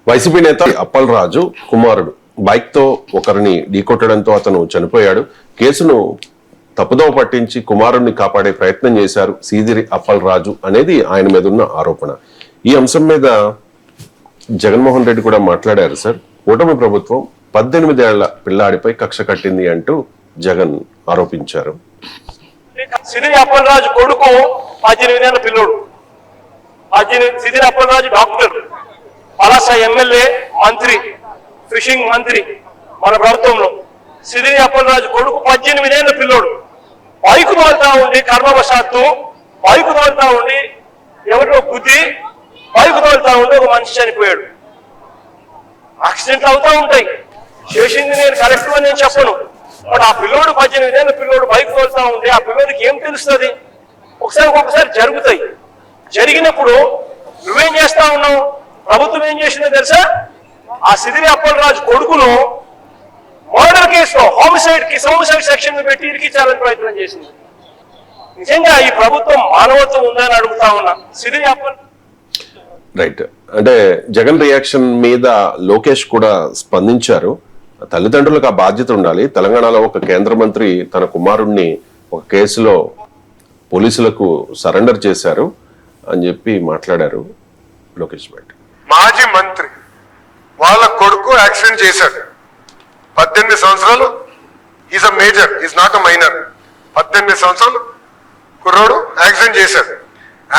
YCP నేత అప్పల్ రాజు కుమారుడు bike తో ఒకరిని ఢీకొట్టడంతో అతను చనిపోయాడు. కేసును తప్పుదోవ పట్టించి కుమారుడిని కాపాడే ప్రయత్నం చేశారు సీదిరి అప్పల్ రాజు అనేది ఆయన మీద ఉన్న ఆరోపణ. ఈ అంశం మీద జగన్మోహన్ రెడ్డి కూడా మాట్లాడారు. సార్, కూటమి ప్రభుత్వం 18 ఏళ్ల పిల్లాడిపై కక్ష కట్టింది అంటూ జగన్ ఆరోపించారు. సిదిరి అప్పల్ రాజు కొడుకు 18 ఏళ్ల పిల్లోడు. సిదిరి అప్పల్ రాజు డాక్టర్, పలాస ఎమ్మెల్యే, మంత్రి, ఫిషింగ్ మంత్రి మన ప్రభుత్వంలో. సిదిరి అప్పల్ రాజు కొడుకు 18 ఏళ్ల పిల్లోడు. బైకు తోలుతా ఉండి కర్మవశాత్తు బైకు తోలుతా ఉండి ఎవరిలో గుద్ది బైకు తోలుతా ఉండి ఒక మనిషి చనిపోయాడు. యాక్సిడెంట్లు అవుతా ఉంటాయి. చేసింది నేను కరెక్ట్ అని నేను చెప్పను. బట్ ఆ పిల్లోడు 18 ఏళ్ల పిల్లోడు బైక్ తోలుతా ఉంటే ఆ పిల్లోడికి ఏం తెలుస్తుంది? ఒక్కొక్కసారి జరుగుతాయి. జరిగినప్పుడు నువ్వేం చేస్తా ఉన్నావు? ప్రభుత్వం ఏం చేసిందో తెలుసా? ఆ సిదిరి అప్పల్ రాజు కొడుకును మర్డర్ కేసులో హోమిసైడ్ సెక్షన్ పెట్టి ఇరికించాలని ప్రయత్నం చేసింది. నిజంగా ఈ ప్రభుత్వం మానవత్వం ఉందని అడుగుతా ఉన్నా. సిదిరి అప్పల్ రైట్, అంటే జగన్ రియాక్షన్ మీద లోకేష్ కూడా స్పందించారు. తల్లిదండ్రులకు ఆ బాధ్యత ఉండాలి. తెలంగాణలో ఒక కేంద్ర మంత్రి తన కుమారుణ్ణి ఒక కేసులో పోలీసులకు సరెండర్ చేశారు అని చెప్పి మాట్లాడారు లోకేష్. మాజీ మంత్రి వాళ్ళ కొడుకు యాక్సిడెంట్ చేశాడు. 18 సంవత్సరాలు. Is a major, is not a minor. 18 సంవత్సరాలు కుర్రోడు యాక్సిడెంట్ చేశాడు.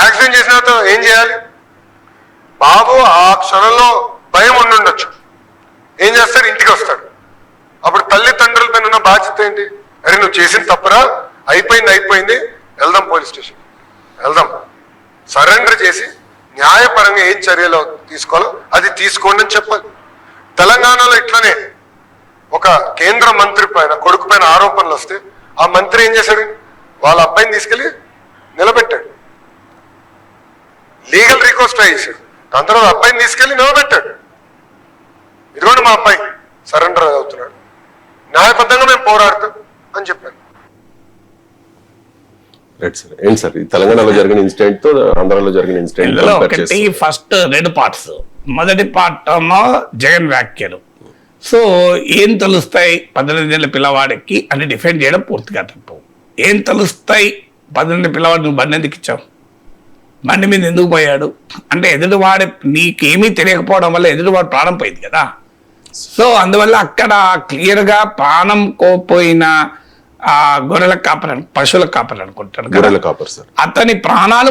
యాక్సిడెంట్ చేసిన తర్వాత ఏం చేయాలి? బాబు ఆ క్షణంలో భయం ఉండుండొచ్చు. ఏం చేస్తాడు? ఇంటికి వస్తాడు. అప్పుడు తల్లిదండ్రుల పైన ఉన్న బాధ్యత ఏంటి? అరే నువ్వు చేసిన తప్పురా, అయిపోయింది, వెళ్దాం పోలీస్ స్టేషన్, వెళ్దాం, సరెండర్ చేసి న్యాయపరంగా ఏం చర్యలు తీసుకోవాలో అది తీసుకోండి అని చెప్పాలి. తెలంగాణలో ఇట్లనే ఒక కేంద్ర మంత్రి పైన కొడుకు పైన ఆరోపణలు వస్తే ఆ మంత్రి ఏం చేశాడు? వాళ్ళ అబ్బాయిని తీసుకెళ్లి నిలబెట్టాడు. లీగల్ రికోర్స్ ట్రై చేశాడు. దాని తర్వాత అబ్బాయిని తీసుకెళ్లి నిలబెట్టాడు. ఇదిగోండి మా అబ్బాయి సరెండర్ అవుతున్నాడు, న్యాయబద్ధంగా మేము పోరాడతాం అని చెప్పారు. ఏంటి సార్ తెలంగాణలో జరిగిన ఇన్సిడెంట్ తో ఆంధ్రాలో జరిగిన ఇన్సిడెంట్? ఒకటి ఫస్ట్ 2 పార్ట్స్. మొదటి పార్ట్ ఏమో జగన్ వ్యాఖ్యలు. సో ఏం తెలుస్తాయి 18 ఏళ్ల పిల్లవాడికి అని డిఫెండ్ చేయడం పూర్తిగా తప్పు. ఏం తెలుస్తాయి 18 పిల్లవాడు నువ్వు బండి ఎందుకు ఇచ్చావు, బండి మీద ఎందుకు పోయాడు అంటే ఎదుటివాడి నీకేమీ తెలియకపోవడం వల్ల ఎదుటివాడు ప్రాణం పోయింది కదా. సో అందువల్ల అక్కడ క్లియర్గా ప్రాణం కోపోయిన గొర్రెల కాపరి, పశువుల కాపరి అనుకుంటాను, అతని ప్రాణాలు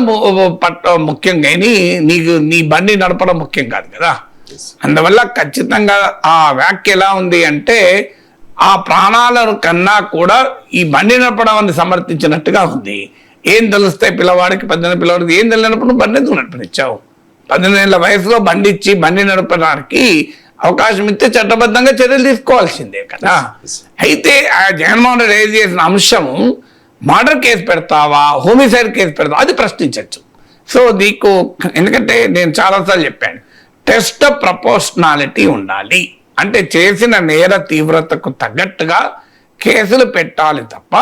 ముఖ్యం కానీ నీ బండి నడపడం ముఖ్యం కాదు కదా. అందువల్ల ఖచ్చితంగా ఆ వ్యాఖ్య ఎలా ఉంది అంటే ఆ ప్రాణాల కన్నా కూడా ఈ బండి నడపడం అని సమర్థించినట్టుగా ఉంది. ఏం తెలుస్తాయి పిల్లవాడికి, 18 పిల్లవాడికి ఏం తెలియనప్పుడు నువ్వు బండి ఎందుకు నడిపనిచ్చావు? 18 ఏళ్ల వయసులో బండి ఇచ్చి బండి నడపడానికి అవకాశం ఇస్తే చట్టబద్ధంగా చర్యలు తీసుకోవాల్సిందే కదా. అయితే ఆ జగన్మోహన్ రెడ్డి రేజ్ చేసిన అంశం మర్డర్ కేసు పెడతావా, హోమిసైడ్ కేసు పెడతావా అది ప్రశ్నించవచ్చు. సో నీకు ఎందుకంటే నేను చాలాసార్లు చెప్పాను, టెస్ట్ ఆఫ్ ప్రపోర్షనాలిటీ ఉండాలి. అంటే చేసిన నేర తీవ్రతకు తగ్గట్టుగా కేసులు పెట్టాలి తప్ప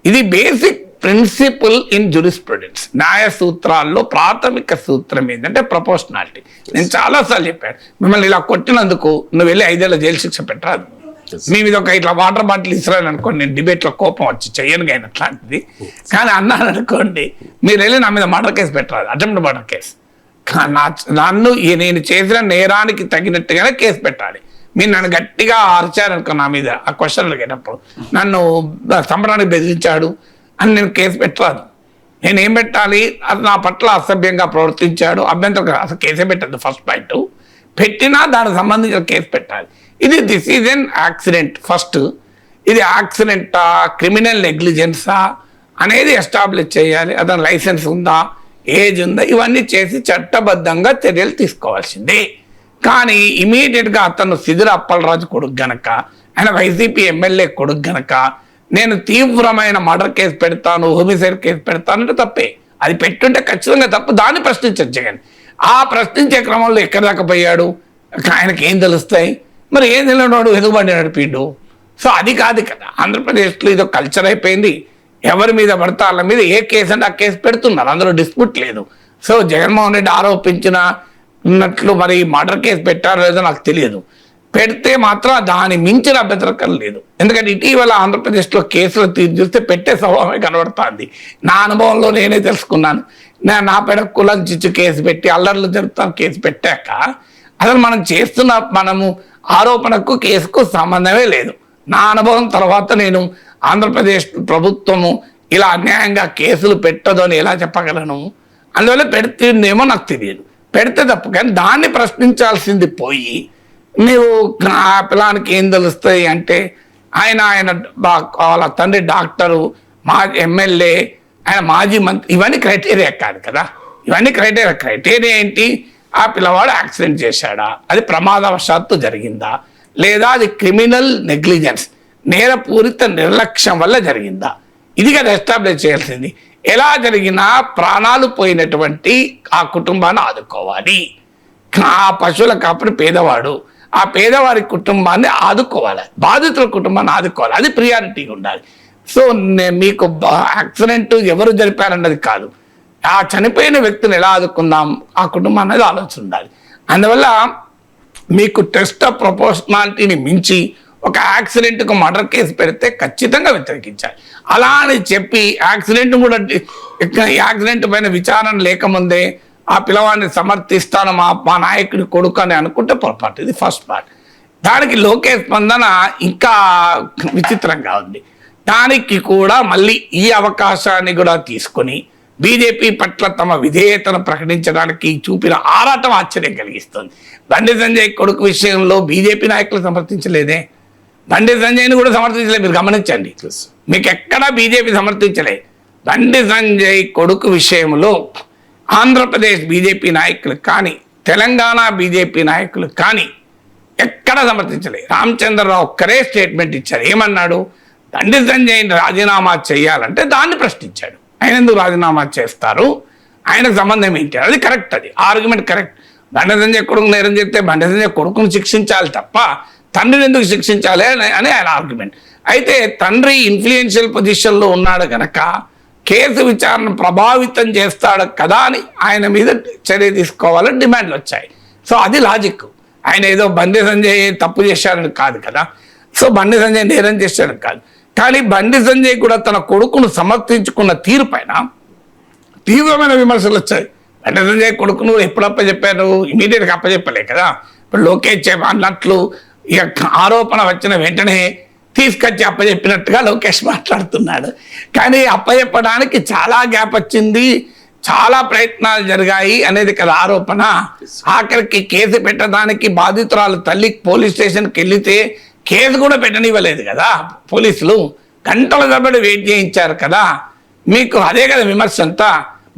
ఇది బేసిక్ ప్రిన్సిపల్ ఇన్ జూరిస్ప్రుడెన్స్. న్యాయ సూత్రాల్లో ప్రాథమిక సూత్రం ఏంటంటే ప్రపోర్షనాలిటీ. నేను చాలాసార్లు చెప్పాను, మిమ్మల్ని ఇలా కొట్టినందుకు నువ్వు వెళ్ళి 5 ఏళ్ల జైలు శిక్ష పెట్టరాదు. మీ మీద ఒక ఇట్లా వాటర్ బాటిల్ ఇస్తున్నాను అనుకోండి, నేను డిబేట్లో కోపం వచ్చి చెయ్యను కానీ అట్లాంటిది. కానీ అన్నాను అనుకోండి, మీరు వెళ్ళి నా మీద మర్డర్ కేసు పెట్టరాదు, అటెంప్ట్ మర్డర్ కేసు. నన్ను నేను చేసిన నేరానికి తగినట్టుగానే కేసు పెట్టాలి. మీరు నన్ను గట్టిగా అరిచారనుకో నా మీద ఆ క్వశ్చన్ అడిగేటప్పుడు, నన్ను సంబరానికి బెదిరించాడు అని నేను కేసు పెట్టరాదు. నేనేం పెట్టాలి? అది నా పట్ల అసభ్యంగా ప్రవర్తించాడు, అభ్యంతరం, అసలు కేసే పెట్టద్దు. ఫస్ట్ పాయింట్ పెట్టినా దానికి సంబంధించిన కేసు పెట్టాలి. This is N accident. First ఇది యాక్సిడెంటా, క్రిమినల్ నెగ్లిజెన్సా అనేది ఎస్టాబ్లిష్ చేయాలి. అతను లైసెన్స్ ఉందా, ఏజ్ ఉందా, ఇవన్నీ చేసి చట్టబద్ధంగా చర్యలు తీసుకోవాల్సిందే. కానీ ఇమీడియట్గా అతను సిదిరి అప్పల్ రాజు కొడుకు గనక, ఆయన వైసీపీ ఎమ్మెల్యే కొడుకు గనక నేను తీవ్రమైన మర్డర్ కేసు పెడతాను, హోమిసైడ్ కేసు పెడతాను అంటే తప్పే. అది పెట్టుంటే ఖచ్చితంగా తప్పు, దాన్ని ప్రశ్నించచ్చు జగన్. ఆ ప్రశ్నించే క్రమంలో ఎక్కడి దాకా పోయాడు, ఆయనకి ఏం తెలుస్తాయి? మరి ఏం తెలియనివాడు ఎందుకు బండి నడిపిండు? సో అది కాదు కదా. ఆంధ్రప్రదేశ్లో ఇదో కల్చర్ అయిపోయింది. ఎవరి మీద పడితే వాళ్ళ మీద ఏ కేసు అంటే ఆ కేసు పెడుతున్నారు, అందులో డిస్ప్యూట్ లేదు. సో జగన్మోహన్ రెడ్డి ఆరోపించిన ఉన్నట్లు మరి మర్డర్ కేసు పెట్టారో లేదో నాకు తెలియదు. పెడితే మాత్రం దాని మించిన అభ్యంతరం లేదు. ఎందుకంటే ఇటీవల ఆంధ్రప్రదేశ్లో కేసులు తీరు చూస్తే పెట్టే స్వభావమే కనబడుతుంది. నా అనుభవంలో నేనే తెలుసుకున్నాను. నా పైన కులం చిచ్చు కేసు పెట్టి అల్లర్లు జరుపుతాను కేసు పెట్టాక అసలు మనము ఆరోపణకు కేసుకు సంబంధమే లేదు. నా అనుభవం తర్వాత నేను ఆంధ్రప్రదేశ్ ప్రభుత్వము ఇలా అన్యాయంగా కేసులు పెట్టదు అని ఎలా చెప్పగలను? అందువల్ల పెడుతుందేమో నాకు తెలియదు. పెడితే తప్పు, కానీ దాన్ని ప్రశ్నించాల్సింది పోయి నీవు ఆ పిల్లానికి ఏం తెలుస్తాయి అంటే ఆయన వాళ్ళ తండ్రి డాక్టరు, ఎమ్మెల్యే, ఆయన మాజీ మంత్రి, ఇవన్నీ క్రైటీరియా కాదు కదా. ఇవన్నీ క్రైటీరియా ఏంటి? ఆ పిల్లవాడు యాక్సిడెంట్ చేశాడా, అది ప్రమాదవశాత్తు జరిగిందా, లేదా అది క్రిమినల్ నెగ్లిజెన్స్, నేరపూరిత నిర్లక్ష్యం వల్ల జరిగిందా, ఇది కదా ఎస్టాబ్లిష్ చేయాల్సింది. ఎలా జరిగినా ప్రాణాలు పోయినటువంటి ఆ కుటుంబాన్ని ఆదుకోవాలి. ఆ పశువుల కాపురి పేదవాడు, ఆ పేదవారి కుటుంబాన్ని ఆదుకోవాలి, బాధితుల కుటుంబాన్ని ఆదుకోవాలి, అది ప్రియారిటీగా ఉండాలి. సో మీకు యాక్సిడెంట్ ఎవరు జరిపారన్నది కాదు, ఆ చనిపోయిన వ్యక్తిని ఎలా ఆదుకుందాం ఆ కుటుంబం అనేది ఆలోచన ఉండాలి. అందువల్ల మీకు టెస్ట్ ఆఫ్ ప్రపోర్షనాలిటీని మించి ఒక యాక్సిడెంట్కు మర్డర్ కేసు పెడితే ఖచ్చితంగా వ్యతిరేకించాలి. అలా అని చెప్పి యాక్సిడెంట్ పైన విచారణ లేకముందే ఆ పిల్లవాడిని సమర్థిస్తాను మా నాయకుడి కొడుకు అని అనుకుంటే పొరపాటు. ఇది ఫస్ట్ పార్ట్. దానికి లోకేష్ స్పందన ఇంకా విచిత్రంగా ఉంది. దానికి కూడా మళ్ళీ ఈ అవకాశాన్ని కూడా తీసుకొని బీజేపీ పట్ల తమ విధేయతను ప్రకటించడానికి చూపిన ఆరాటం ఆశ్చర్యం కలిగిస్తుంది. బండి సంజయ్ కొడుకు విషయంలో బీజేపీ నాయకులు సమర్థించలేదే, బండి సంజయ్ని కూడా సమర్థించలేదు. మీరు గమనించండి, మీకు ఎక్కడా బీజేపీ సమర్థించలేదు. బండి సంజయ్ కొడుకు విషయంలో ఆంధ్రప్రదేశ్ బీజేపీ నాయకులు కానీ తెలంగాణ బీజేపీ నాయకులు కానీ ఎక్కడ సమర్థించలేదు. రామచంద్రరావు ఒక్కరే స్టేట్మెంట్ ఇచ్చారు. ఏమన్నాడు? బండి సంజయ్ని రాజీనామా చేయాలంటే దాన్ని ప్రశ్నించాడు. ఆయన ఎందుకు రాజీనామా చేస్తారు, ఆయనకు సంబంధం ఏంటి? అది కరెక్ట్, అది ఆర్గ్యుమెంట్ కరెక్ట్. బండి సంజయ్ కొడుకు నేరం చేస్తే బండి సంజయ్ కొడుకును శిక్షించాలి తప్ప తండ్రిని ఎందుకు శిక్షించాలి అని ఆయన ఆర్గ్యుమెంట్. అయితే తండ్రి ఇన్ఫ్లుయెన్షియల్ పొజిషన్లో ఉన్నాడు కనుక కేసు విచారణ ప్రభావితం చేస్తాడు కదా అని ఆయన మీద చర్య తీసుకోవాలని డిమాండ్లు వచ్చాయి. సో అది లాజిక్. ఆయన ఏదో బండి సంజయ్ తప్పు చేశాడని కాదు కదా, సో బండి సంజయ్ నేరం చేశాడని కాదు. కానీ బండి సంజయ్ కూడా తన కొడుకును సమర్థించుకున్న తీరు పైన తీవ్రమైన విమర్శలు వచ్చాయి. బండి సంజయ్ కొడుకును ఎప్పుడు అప్పచెప్పారు? ఇమీడియట్గా అప్పచెప్పలే కదా. ఇప్పుడు లోకేష్ అన్నట్లు ఇక ఆరోపణ వచ్చిన వెంటనే తీసుకొచ్చి అప్పచెప్పినట్టుగా లోకేష్ మాట్లాడుతున్నాడు. కానీ అప్పచెప్పడానికి చాలా గ్యాప్ వచ్చింది, చాలా ప్రయత్నాలు జరిగాయి అనేది కదా ఆరోపణ. ఆఖరికి కేసు పెట్టడానికి బాధితురాలు తల్లి పోలీస్ స్టేషన్కి వెళితే కేసు కూడా పెట్టనివ్వలేదు కదా పోలీసులు, గంటల తరబడి వెయిట్ చేయించారు కదా. మీకు అదే కదా విమర్శ అంతా.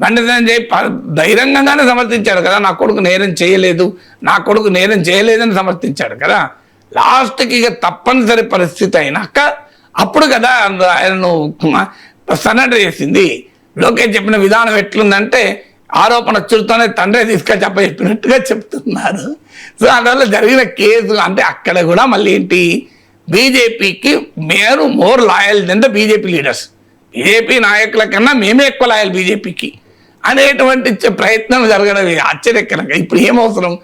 బండి సంజయ్ బహిరంగంగానే సమర్థించాడు కదా, నా కొడుకు నేరం చేయలేదని సమర్థించాడు కదా. లాస్ట్కి ఇక తప్పనిసరి పరిస్థితి అయినాక అప్పుడు కదా ఆయనను సరెండర్ చేసింది. లోకేష్ చెప్పిన విధానం ఎట్లుందంటే ఆరోపణ చురుతోనే తండ్రి తీసుకొని చెప్పినట్టుగా చెప్తున్నారు. సో అందువల్ల జరిగిన కేసు అంటే అక్కడ కూడా మళ్ళీ ఏంటి, బీజేపీకి more loyal than the BJP leaders, BJP నాయకుల కన్నా మేమే ఎక్కువ లాయల్ బీజేపీకి అనేటువంటి ప్రయత్నం జరగడం ఆశ్చర్యకరంగా. ఇప్పుడు ఏమవసరం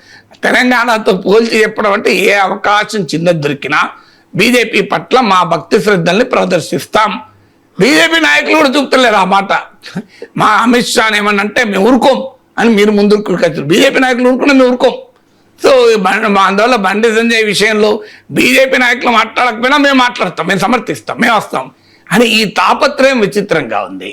తెలంగాణతో పోల్చి చెప్పడం అంటే ఏ అవకాశం చిన్నది దొరికినా బీజేపీ పట్ల మా భక్తి శ్రద్ధల్ని ప్రదర్శిస్తాం. బీజేపీ నాయకులు కూడా చూపుతలేరు ఆ మాట. మా అమిత్ షా ఏమన్నంటే మేము ఊరుకోం అని మీరు ముందుకు వచ్చారు, బీజేపీ నాయకులు ఊరుకున్నా మేము ఊరుకోం. సో అందువల్ల బండి సంజయ్ విషయంలో బీజేపీ నాయకులు మాట్లాడకపోయినా మేము మాట్లాడతాం, మేము సమర్థిస్తాం, మేము వస్తాం అని ఈ తాపత్రయం విచిత్రంగా ఉంది.